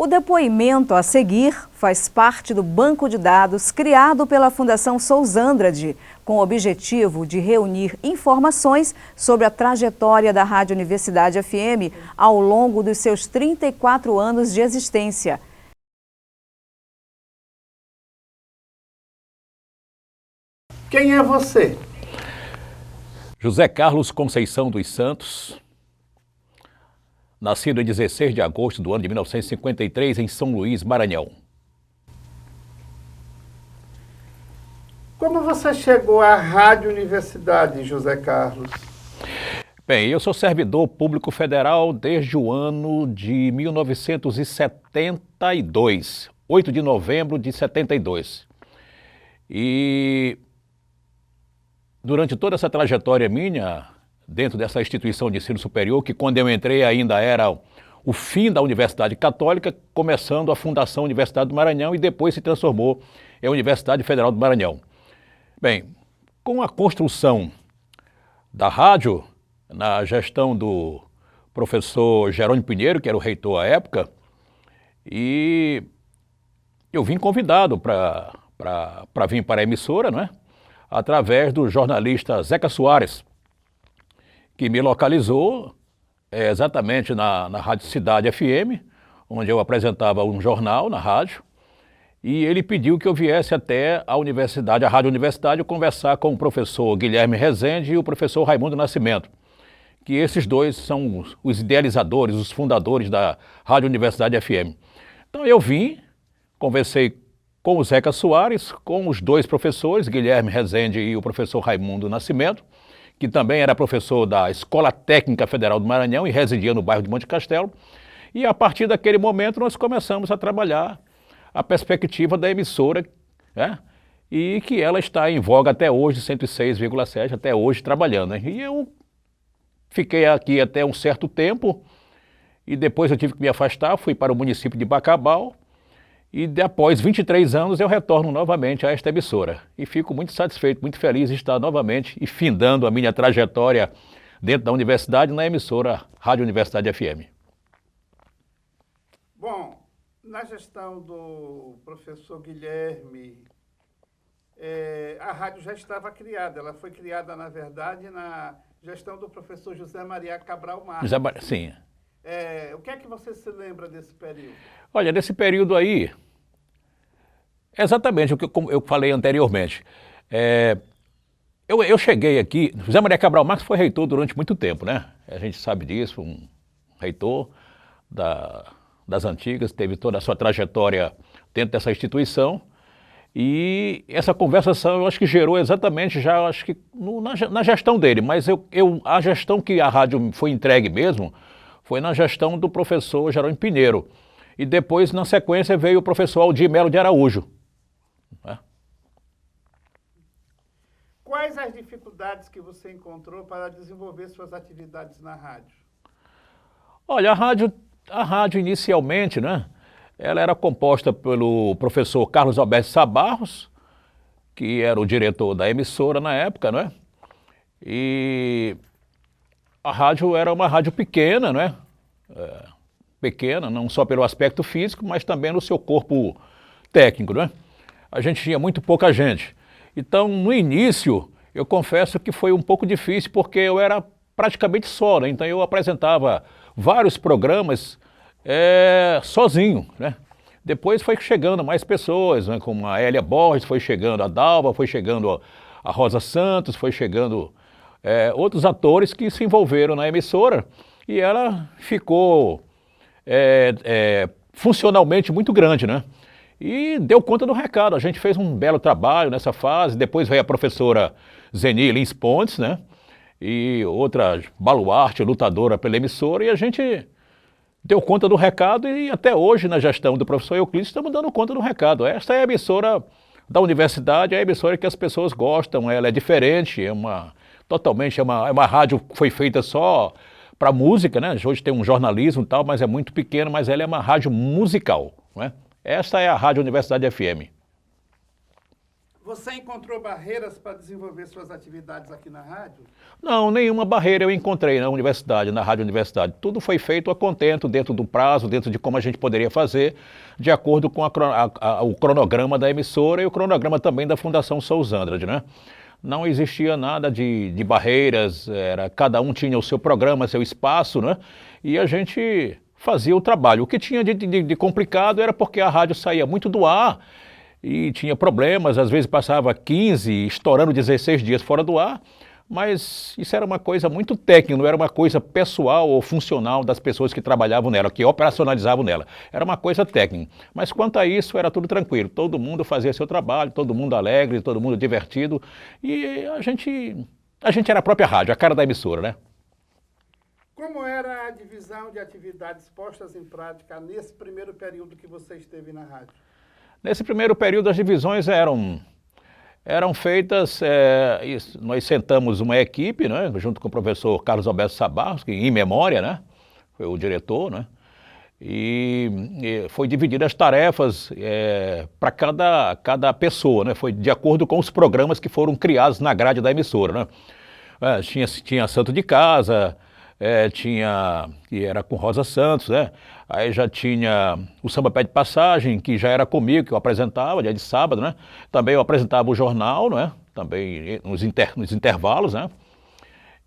O depoimento a seguir faz parte do banco de dados criado pela Fundação Sousandrade, com o objetivo de reunir informações sobre a trajetória da Rádio Universidade FM ao longo dos seus 34 anos de existência. Quem é você? José Carlos Conceição dos Santos, nascido em 16 de agosto do ano de 1953 em São Luís, Maranhão. Como você chegou à Rádio Universidade, José Carlos? Bem, eu sou servidor público federal desde o ano de 1972, 8 de novembro de 72. E durante toda essa trajetória minha, dentro dessa instituição de ensino superior, que quando eu entrei ainda era o fim da Universidade Católica, começando a Fundação Universidade do Maranhão e depois se transformou em Universidade Federal do Maranhão. Bem, com a construção da rádio, na gestão do professor Jerônimo Pinheiro, que era o reitor à época, e eu vim convidado para vir para a emissora, não é? Através do jornalista Zeca Soares, que me localizou exatamente na Rádio Cidade FM, onde eu apresentava um jornal na rádio, e ele pediu que eu viesse até a universidade, a Rádio Universidade, conversar com o professor Guilherme Rezende e o professor Raimundo Nascimento, que esses dois são os idealizadores, os fundadores da Rádio Universidade FM. Então eu vim, conversei com o Zeca Soares, com os dois professores, Guilherme Rezende e o professor Raimundo Nascimento, que também era professor da Escola Técnica Federal do Maranhão e residia no bairro de Monte Castelo. E a partir daquele momento nós começamos a trabalhar a perspectiva da emissora, né? E que ela está em voga até hoje, 106,7, até hoje trabalhando, né? E eu fiquei aqui até um certo tempo e depois eu tive que me afastar, fui para o município de Bacabal e após 23 anos eu retorno novamente a esta emissora. E fico muito satisfeito, muito feliz de estar novamente e findando a minha trajetória dentro da universidade na emissora Rádio Universidade FM. Bom, na gestão do professor Guilherme, a rádio já estava criada. Ela foi criada, na verdade, na gestão do professor José Maria Cabral Marques. Sim. O que é que você se lembra desse período? Olha, nesse período aí, exatamente o que eu falei anteriormente. Eu cheguei aqui, José Maria Cabral Marques foi reitor durante muito tempo, né? A gente sabe disso, um reitor das antigas, teve toda a sua trajetória dentro dessa instituição. E essa conversação eu acho que gerou exatamente já, acho que na gestão dele, mas a gestão que a rádio foi entregue mesmo foi na gestão do professor Jerônimo Pinheiro. E depois, na sequência, veio o professor Aldir Melo de Araújo. Quais as dificuldades que você encontrou para desenvolver suas atividades na rádio? Olha, a rádio inicialmente, né, ela era composta pelo professor Carlos Alberto Sabarros, que era o diretor da emissora na época, né? E a rádio era uma rádio pequena, né? Pequena, não só pelo aspecto físico, mas também no seu corpo técnico, né? A gente tinha muito pouca gente. Então, no início, eu confesso que foi um pouco difícil, porque eu era praticamente só, né? Então eu apresentava vários programas sozinho, né? Depois foi chegando mais pessoas, né? Como a Hélia Borges, foi chegando a Dalva, foi chegando a Rosa Santos, foi chegando outros atores que se envolveram na emissora e ela ficou funcionalmente muito grande, né? E deu conta do recado. A gente fez um belo trabalho nessa fase. Depois veio a professora Zeni Lins Pontes, né? E outra baluarte, lutadora pela emissora, e a gente deu conta do recado e até hoje, na gestão do professor Euclides, estamos dando conta do recado. Esta é a emissora da universidade, é a emissora que as pessoas gostam, ela é diferente, é uma rádio que foi feita só para música, né? Hoje tem um jornalismo e tal, mas é muito pequeno, mas ela é uma rádio musical, né? Esta é a Rádio Universidade FM. Você encontrou barreiras para desenvolver suas atividades aqui na rádio? Não, nenhuma barreira eu encontrei na universidade, na Rádio Universidade. Tudo foi feito a contento, dentro do prazo, dentro de como a gente poderia fazer, de acordo com o cronograma da emissora e o cronograma também da Fundação Souza Andrade, né? Não existia nada de barreiras, cada um tinha o seu programa, seu espaço, né? E a gente fazia o trabalho. O que tinha de complicado era porque a rádio saía muito do ar e tinha problemas, às vezes passava 15, estourando 16 dias fora do ar, mas isso era uma coisa muito técnica, não era uma coisa pessoal ou funcional das pessoas que trabalhavam nela, que operacionalizavam nela. Era uma coisa técnica. Mas quanto a isso, era tudo tranquilo. Todo mundo fazia seu trabalho, todo mundo alegre, todo mundo divertido. E a gente era a própria rádio, a cara da emissora, né? Como era a divisão de atividades postas em prática nesse primeiro período que você esteve na rádio? Nesse primeiro período, as divisões eram feitas, nós sentamos uma equipe, né, junto com o professor Carlos Alberto Sabarros, que em memória, né, foi o diretor, né, e foi divididas as tarefas para cada pessoa, né, foi de acordo com os programas que foram criados na grade da emissora, né. Tinha Santo de Casa, que era com Rosa Santos, né? Aí já tinha o Samba Pé de Passagem, que já era comigo, que eu apresentava, dia de sábado, né? Também eu apresentava o jornal, né? Também nos intervalos, né?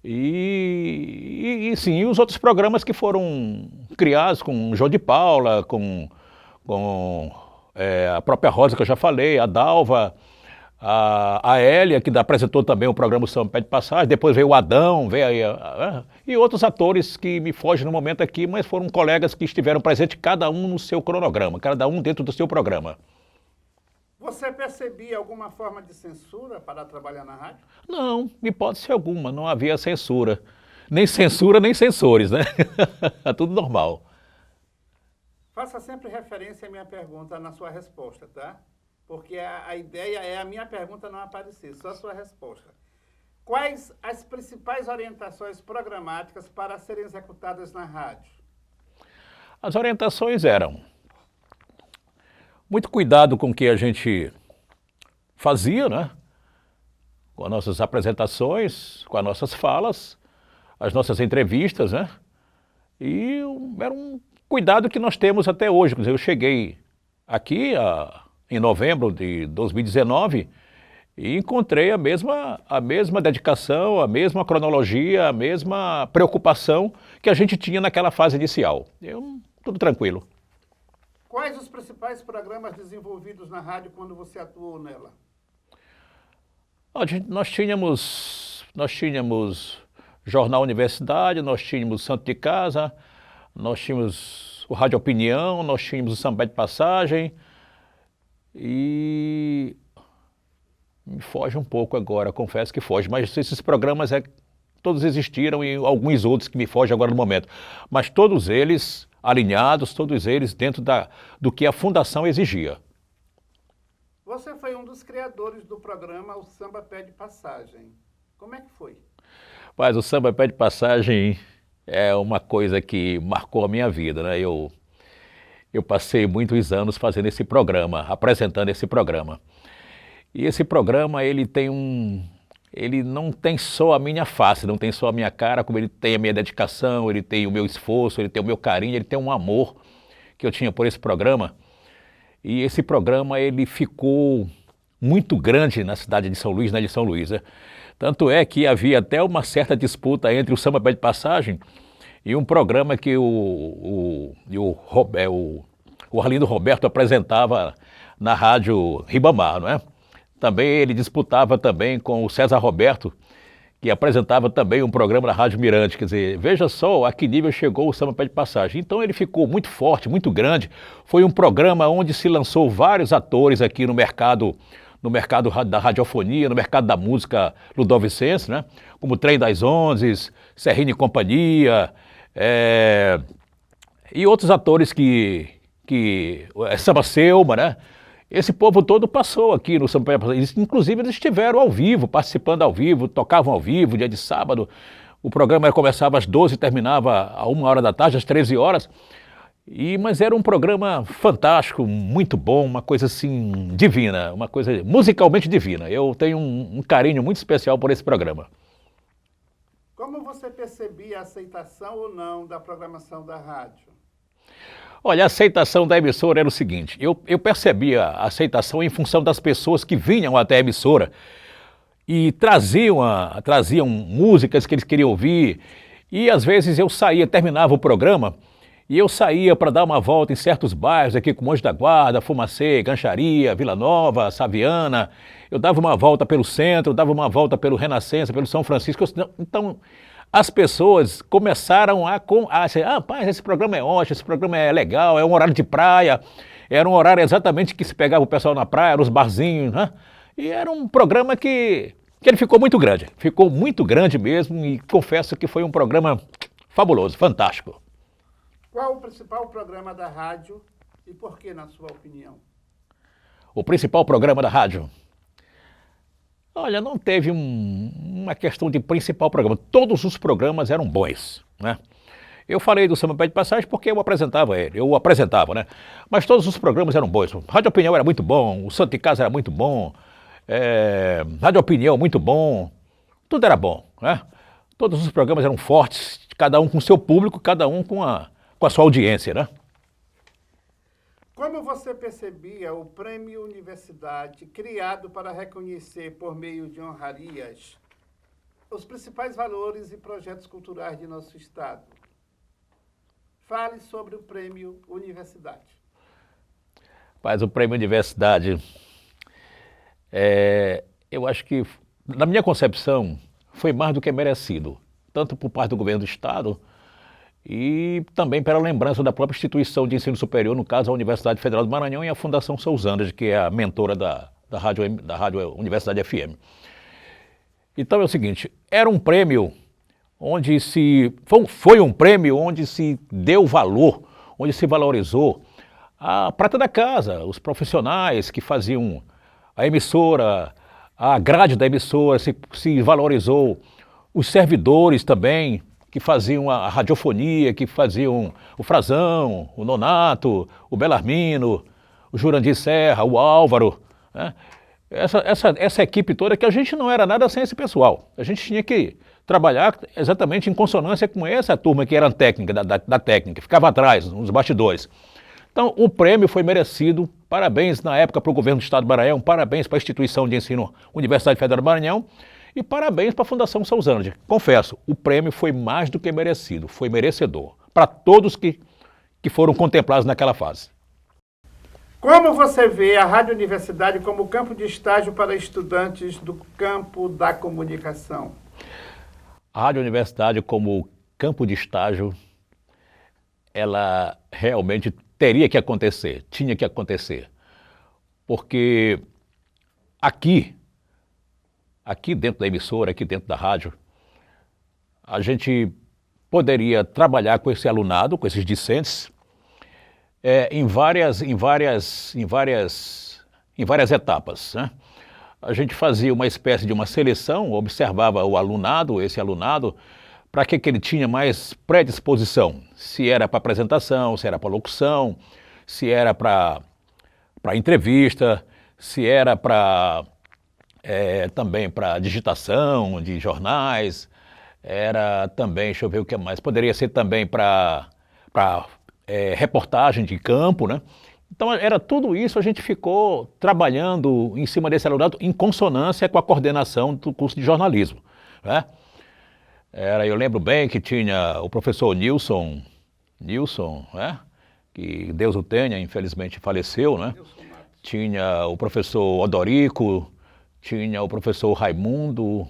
E sim, os outros programas que foram criados com João de Paula, com a própria Rosa que eu já falei, a Dalva, a Hélia, que apresentou também o programa Samba Pé de Passagem, depois veio o Adão, e outros atores que me fogem no momento aqui, mas foram colegas que estiveram presentes, cada um no seu cronograma, cada um dentro do seu programa. Você percebia alguma forma de censura para trabalhar na rádio? Não, hipótese alguma, não havia censura. Nem censura, nem censores, né? Tudo normal. Faça sempre referência à minha pergunta na sua resposta, tá? Porque a ideia é a minha pergunta não aparecer, só a sua resposta. Quais as principais orientações programáticas para serem executadas na rádio? As orientações eram muito cuidado com o que a gente fazia, né? Com as nossas apresentações, com as nossas falas, as nossas entrevistas, né? E era um cuidado que nós temos até hoje. Quer dizer, eu cheguei aqui em novembro de 2019 e encontrei a mesma dedicação, a mesma cronologia, a mesma preocupação que a gente tinha naquela fase inicial. Tudo tranquilo. Quais os principais programas desenvolvidos na rádio quando você atuou nela? Nós tínhamos Jornal Universidade, nós tínhamos Santo de Casa, nós tínhamos o Rádio Opinião, nós tínhamos o Samba de Passagem e me foge um pouco agora, confesso que foge, mas esses programas todos existiram e alguns outros que me fogem agora no momento, mas todos eles alinhados, todos eles dentro do que a Fundação exigia. Você foi um dos criadores do programa O Samba Pé de Passagem. Como é que foi? Mas o Samba Pé de Passagem é uma coisa que marcou a minha vida, né? Eu passei muitos anos fazendo esse programa, apresentando esse programa. E esse programa, ele não tem só a minha face, não tem só a minha cara, como ele tem a minha dedicação, ele tem o meu esforço, ele tem o meu carinho, ele tem um amor que eu tinha por esse programa. E esse programa, ele ficou muito grande na cidade de São Luís, né, de São Luís, né? Tanto é que havia até uma certa disputa entre o Samba Pé de Passagem e um programa que o Arlindo Roberto apresentava na Rádio Ribamar, não é? Também ele disputava também com o César Roberto, que apresentava também um programa na Rádio Mirante. Quer dizer, veja só a que nível chegou o Samba Pé de Passagem. Então ele ficou muito forte, muito grande. Foi um programa onde se lançou vários atores aqui no mercado da radiofonia, no mercado da música ludovicense, né? Como Trem das Onzes, Serrinha e Companhia, e outros atores Samba Selma, né? Esse povo todo passou aqui no Samba Pé de Passagem. Inclusive eles estiveram ao vivo, participando ao vivo, tocavam ao vivo, dia de sábado. O programa começava às 12 e terminava a 1h da tarde, às 13 horas. Mas era um programa fantástico, muito bom, uma coisa assim divina, uma coisa musicalmente divina. Eu tenho um carinho muito especial por esse programa. Como você percebia a aceitação ou não da programação da rádio? Olha, a aceitação da emissora era o seguinte, eu percebia a aceitação em função das pessoas que vinham até a emissora e traziam músicas que eles queriam ouvir, e às vezes eu saía, terminava o programa, e eu saía para dar uma volta em certos bairros aqui como Anjo da Guarda, Fumacê, Gancharia, Vila Nova, Saviana. Eu dava uma volta pelo centro, dava uma volta pelo Renascença, pelo São Francisco. Então, as pessoas começaram a dizer, rapaz, esse programa é ótimo, esse programa é legal, é um horário de praia, era um horário exatamente que se pegava o pessoal na praia, nos barzinhos, né? E era um programa que ele ficou muito grande mesmo, e confesso que foi um programa fabuloso, fantástico. Qual o principal programa da rádio e por que, na sua opinião? O principal programa da rádio? Olha, não teve uma questão de principal programa. Todos os programas eram bons, né? Eu falei do Samba Pé de Passagem porque eu apresentava ele, né? Mas todos os programas eram bons. Rádio Opinião era muito bom, o Santo de Casa era muito bom, Rádio Opinião muito bom, tudo era bom, né? Todos os programas eram fortes, cada um com seu público, cada um com a sua audiência, né? Como você percebia o Prêmio Universidade, criado para reconhecer, por meio de honrarias, os principais valores e projetos culturais de nosso Estado? Fale sobre o Prêmio Universidade. Mas o Prêmio Universidade, eu acho que, na minha concepção, foi mais do que merecido, tanto por parte do governo do Estado, e também pela lembrança da própria instituição de ensino superior, no caso a Universidade Federal do Maranhão e a Fundação Sousandras, que é a mentora da Rádio Universidade FM. Então é o seguinte, era um prêmio onde foi um prêmio onde se deu valor, onde se valorizou a prata da casa, os profissionais que faziam a emissora, a grade da emissora, se valorizou os servidores também, que faziam a radiofonia, que faziam o Frazão, o Nonato, o Belarmino, o Jurandir Serra, o Álvaro, né? Essa equipe toda, que a gente não era nada sem esse pessoal. A gente tinha que trabalhar exatamente em consonância com essa turma que era técnica, da técnica, ficava atrás, nos bastidores. Então, o prêmio foi merecido. Parabéns na época para o governo do Estado do Maranhão, parabéns para a instituição de ensino Universidade Federal do Maranhão, e parabéns para a Fundação Sousandras. Confesso, o prêmio foi mais do que merecido, foi merecedor, para todos que foram contemplados naquela fase. Como você vê a Rádio Universidade como campo de estágio para estudantes do campo da comunicação? A Rádio Universidade como campo de estágio, ela realmente teria que acontecer, tinha que acontecer, porque aqui dentro da emissora, aqui dentro da rádio, a gente poderia trabalhar com esse alunado, com esses discentes, em várias etapas, né? A gente fazia uma espécie de uma seleção, observava esse alunado, para que ele tinha mais predisposição, se era para apresentação, se era para locução, se era para entrevista, se era também para digitação de jornais, era também, deixa eu ver o que mais, poderia ser também para reportagem de campo, né? Então era tudo isso, a gente ficou trabalhando em cima desse alunado em consonância com a coordenação do curso de jornalismo, né? Eu lembro bem que tinha o professor Nilson, né? Que Deus o tenha, infelizmente faleceu, né? Tinha o professor Odorico, tinha o professor Raimundo,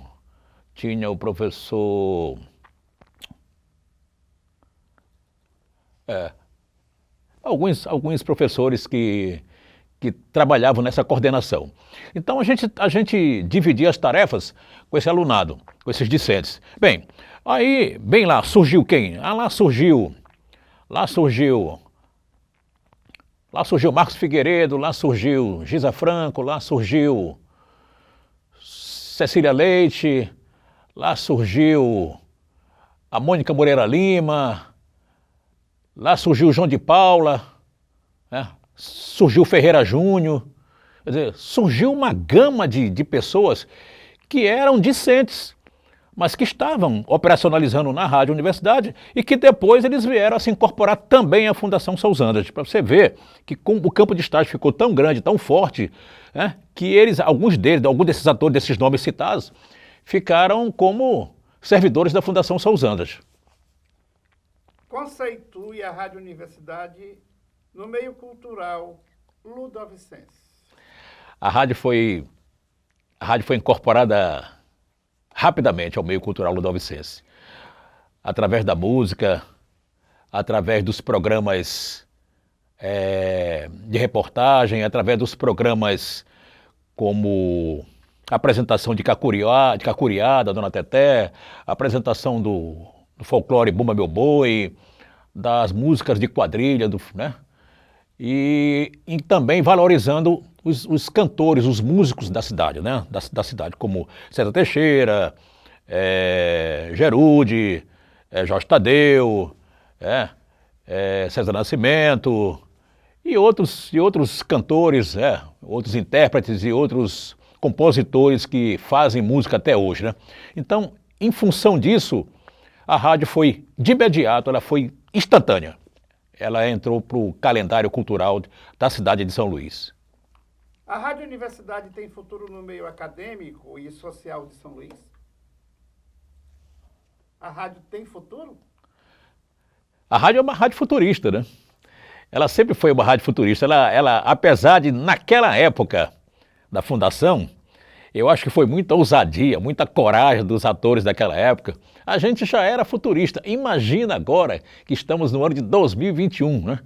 tinha o professor... alguns professores que trabalhavam nessa coordenação. Então a gente dividia as tarefas com esse alunado, com esses discentes. Bem, aí, bem lá, surgiu quem? Lá surgiu Marcos Figueiredo, lá surgiu Giza Franco, lá surgiu Cecília Leite, lá surgiu a Mônica Moreira Lima, Lá surgiu o João de Paula, né? Surgiu o Ferreira Júnior, quer dizer, surgiu uma gama de pessoas que eram discentes, mas que estavam operacionalizando na Rádio Universidade e que depois eles vieram a se incorporar também à Fundação Sousandrade. Para você ver que o campo de estágio ficou tão grande, tão forte, né, que eles, alguns desses atores, desses nomes citados, ficaram como servidores da Fundação Sousandrade. Conceitue a Rádio Universidade no meio cultural ludovicense. A rádio foi incorporada rapidamente ao meio cultural ludovicense, através da música, através dos programas de reportagem, através dos programas como a apresentação de Cacuriá, da Dona Teté, a apresentação do folclore Bumba Meu Boi, das músicas de quadrilha, né? E também valorizando os cantores, os músicos da cidade, né? Da cidade, como César Teixeira, Gerude, Jorge Tadeu, César Nascimento e outros cantores, outros intérpretes e outros compositores que fazem música até hoje, né? Então, em função disso, a rádio foi, de imediato, ela foi instantânea. Ela entrou para o calendário cultural da cidade de São Luís. A Rádio Universidade tem futuro no meio acadêmico e social de São Luís? A rádio tem futuro? A rádio é uma rádio futurista, né? Ela sempre foi uma rádio futurista. Ela, apesar de, naquela época da fundação, eu acho que foi muita ousadia, muita coragem dos atores daquela época. A gente já era futurista. Imagina agora que estamos no ano de 2021, né?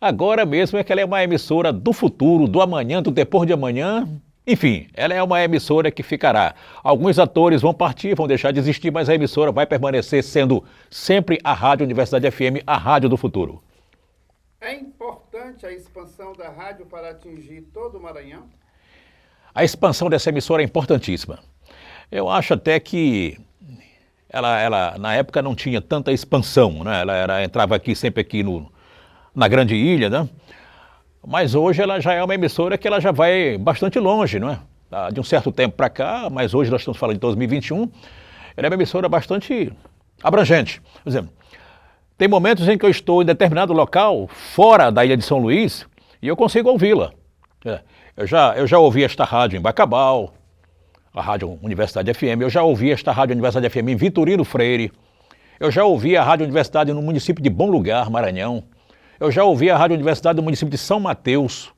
Agora mesmo é que ela é uma emissora do futuro, do amanhã, do depois de amanhã. Enfim, ela é uma emissora que ficará. Alguns atores vão partir, vão deixar de existir, mas a emissora vai permanecer sendo sempre a Rádio Universidade FM, a rádio do futuro. É importante a expansão da rádio para atingir todo o Maranhão? A expansão dessa emissora é importantíssima. Eu acho até que ela na época não tinha tanta expansão, né? Ela entrava sempre aqui na Grande Ilha, né? Mas hoje ela já é uma emissora que ela já vai bastante longe, não é? De um certo tempo para cá, mas hoje nós estamos falando de 2021, ela é uma emissora bastante abrangente. Por exemplo, tem momentos em que eu estou em determinado local, fora da Ilha de São Luís, e eu consigo ouvi-la. Eu já ouvi esta rádio em Bacabal, a Rádio Universidade FM, eu já ouvi esta Rádio Universidade FM em Vitorino Freire, eu já ouvi a Rádio Universidade no município de Bom Lugar, Maranhão, eu já ouvi a Rádio Universidade no município de São Mateus,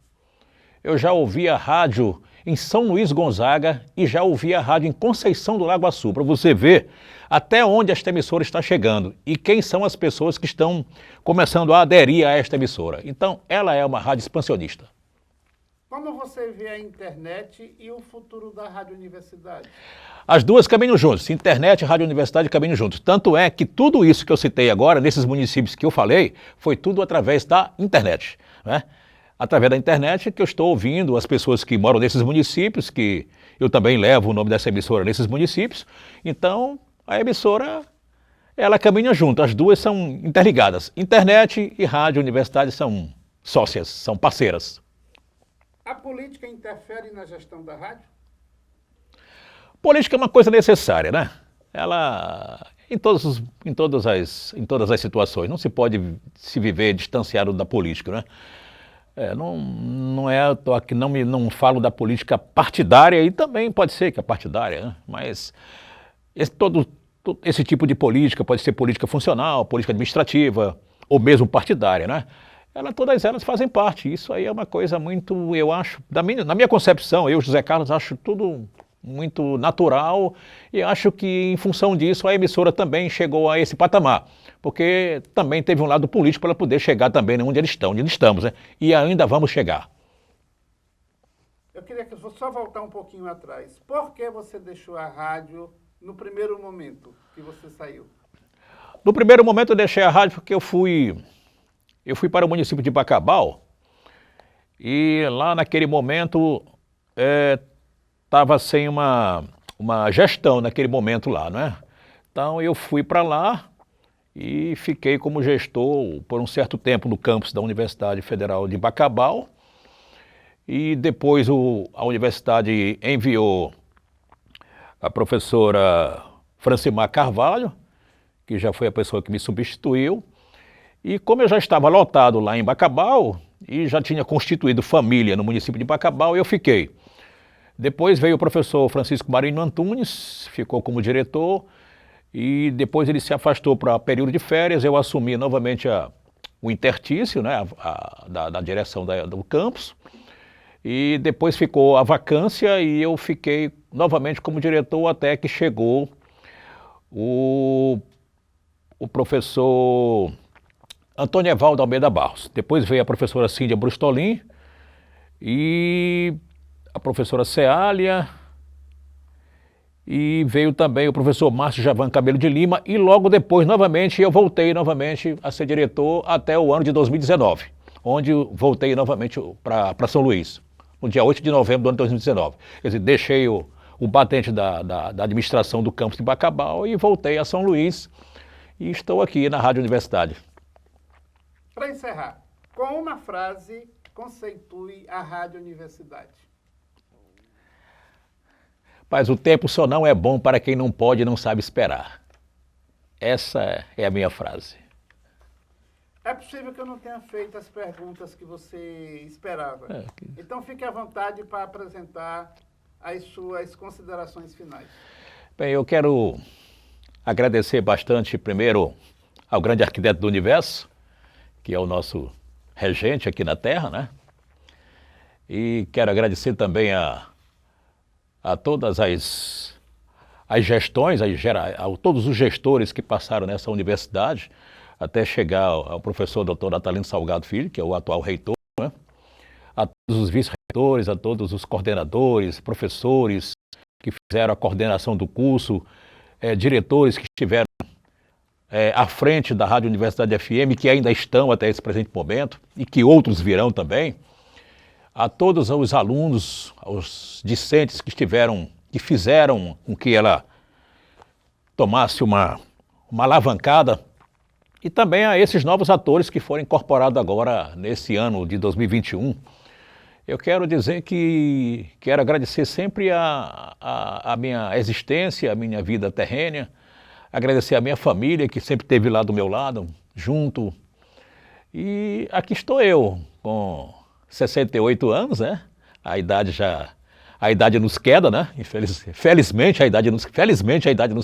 eu já ouvi a rádio em São Luís Gonzaga e já ouvi a rádio em Conceição do Lago Açu, para você ver até onde esta emissora está chegando e quem são as pessoas que estão começando a aderir a esta emissora. Então, ela é uma rádio expansionista. Como você vê a internet e o futuro da Rádio Universidade? As duas caminham juntos, internet e Rádio Universidade caminham juntos. Tanto é que tudo isso que eu citei agora, nesses municípios que eu falei, foi tudo através da internet, né? Através da internet que eu estou ouvindo as pessoas que moram nesses municípios, que eu também levo o nome dessa emissora nesses municípios. Então, a emissora, ela caminha junto, as duas são interligadas. Internet e Rádio Universidade são sócias, são parceiras. A política interfere na gestão da rádio? Política é uma coisa necessária, né? Ela, em todas as situações, não se pode se viver distanciado da política, né? Não é, aqui não falo da política partidária, e também pode ser que é partidária, né? Mas esse tipo de política pode ser política funcional, política administrativa, ou mesmo partidária, né? Todas elas fazem parte. Isso aí é uma coisa muito, eu acho, na minha concepção, eu, José Carlos, acho tudo muito natural e acho que em função disso a emissora também chegou a esse patamar, porque também teve um lado político para ela poder chegar também onde estamos, né? E ainda vamos chegar. Eu queria só voltar um pouquinho atrás. Por que você deixou a rádio no primeiro momento que você saiu? No primeiro momento eu deixei a rádio porque eu fui para o município de Bacabal e lá naquele momento estava sem uma gestão naquele momento lá, não é? Então eu fui para lá e fiquei como gestor por um certo tempo no campus da Universidade Federal de Bacabal. E depois a universidade enviou a professora Francimar Carvalho, que já foi a pessoa que me substituiu. E como eu já estava lotado lá em Bacabal e já tinha constituído família no município de Bacabal, eu fiquei. Depois veio o professor Francisco Marinho Antunes, ficou como diretor, e depois ele se afastou para período de férias. Eu assumi novamente o intertício, né, da direção do campus, e depois ficou a vacância e eu fiquei novamente como diretor até que chegou o professor Antônio Evaldo Almeida Barros. Depois veio a professora Cíndia Brustolin e a professora Ceália, e veio também o professor Márcio Javan Cabelo de Lima, e logo depois, novamente, eu voltei novamente a ser diretor até o ano de 2019, onde eu voltei novamente para São Luís, no dia 8 de novembro do ano de 2019. Quer dizer, deixei o batente da administração do campus de Bacabal e voltei a São Luís, e estou aqui na Rádio Universidade. Para encerrar, com uma frase, conceitue a Rádio Universidade. Mas o tempo só não é bom para quem não pode e não sabe esperar. Essa é a minha frase. É possível que eu não tenha feito as perguntas que você esperava. Então fique à vontade para apresentar as suas considerações finais. Bem, eu quero agradecer bastante primeiro ao grande arquiteto do universo, que é o nosso regente aqui na Terra, né? E quero agradecer também a todas as gestões, a todos os gestores que passaram nessa universidade, até chegar ao professor Dr. Natalino Salgado Filho, que é o atual reitor, né? A todos os vice-reitores, a todos os coordenadores, professores que fizeram a coordenação do curso, diretores que estiveram à frente da Rádio Universidade FM, que ainda estão até esse presente momento, e que outros virão também. A todos os alunos, aos discentes que fizeram com que ela tomasse uma alavancada, e também a esses novos atores que foram incorporados agora nesse ano de 2021. Eu quero dizer que quero agradecer sempre a minha existência, a minha vida terrênea, agradecer a minha família que sempre esteve lá do meu lado, junto. E aqui estou eu, com 68 anos, né? A idade nos queda, né? Felizmente a idade nos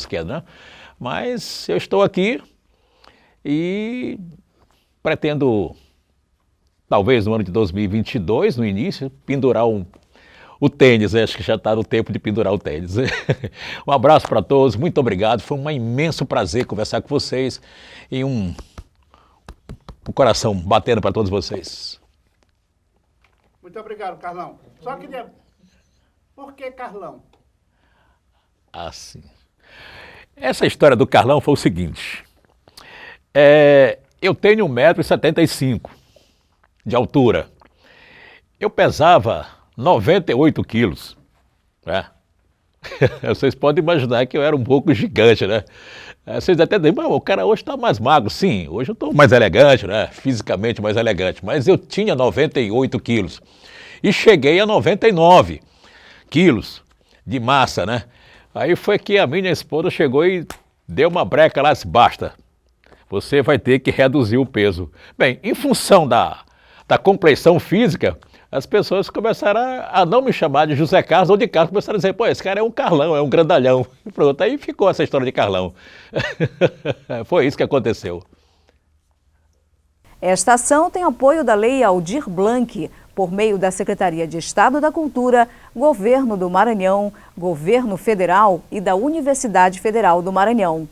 queda, né? Mas eu estou aqui e pretendo, talvez no ano de 2022, no início, pendurar o tênis, né? Acho que já está no tempo de pendurar o tênis. Um abraço para todos, muito obrigado, foi um imenso prazer conversar com vocês e um coração batendo para todos vocês. Muito obrigado, Carlão. Só queria... Por que Carlão? Assim. Essa história do Carlão foi o seguinte. Eu tenho 1,75 m de altura. Eu pesava 98 quilos. Né? Vocês podem imaginar que eu era um pouco gigante, né? Vocês até dizem, mas o cara hoje está mais magro. Sim, hoje eu estou mais elegante, né? Fisicamente mais elegante. Mas eu tinha 98 quilos. E cheguei a 99 quilos de massa, né? Aí foi que a minha esposa chegou e deu uma breca lá, disse, basta, você vai ter que reduzir o peso. Bem, em função da complexão física, as pessoas começaram a não me chamar de José Carlos ou de Carlos, começaram a dizer, pô, esse cara é um Carlão, é um grandalhão. E pronto, aí ficou essa história de Carlão. Foi isso que aconteceu. Esta ação tem apoio da Lei Aldir Blanc, por meio da Secretaria de Estado da Cultura, Governo do Maranhão, Governo Federal e da Universidade Federal do Maranhão.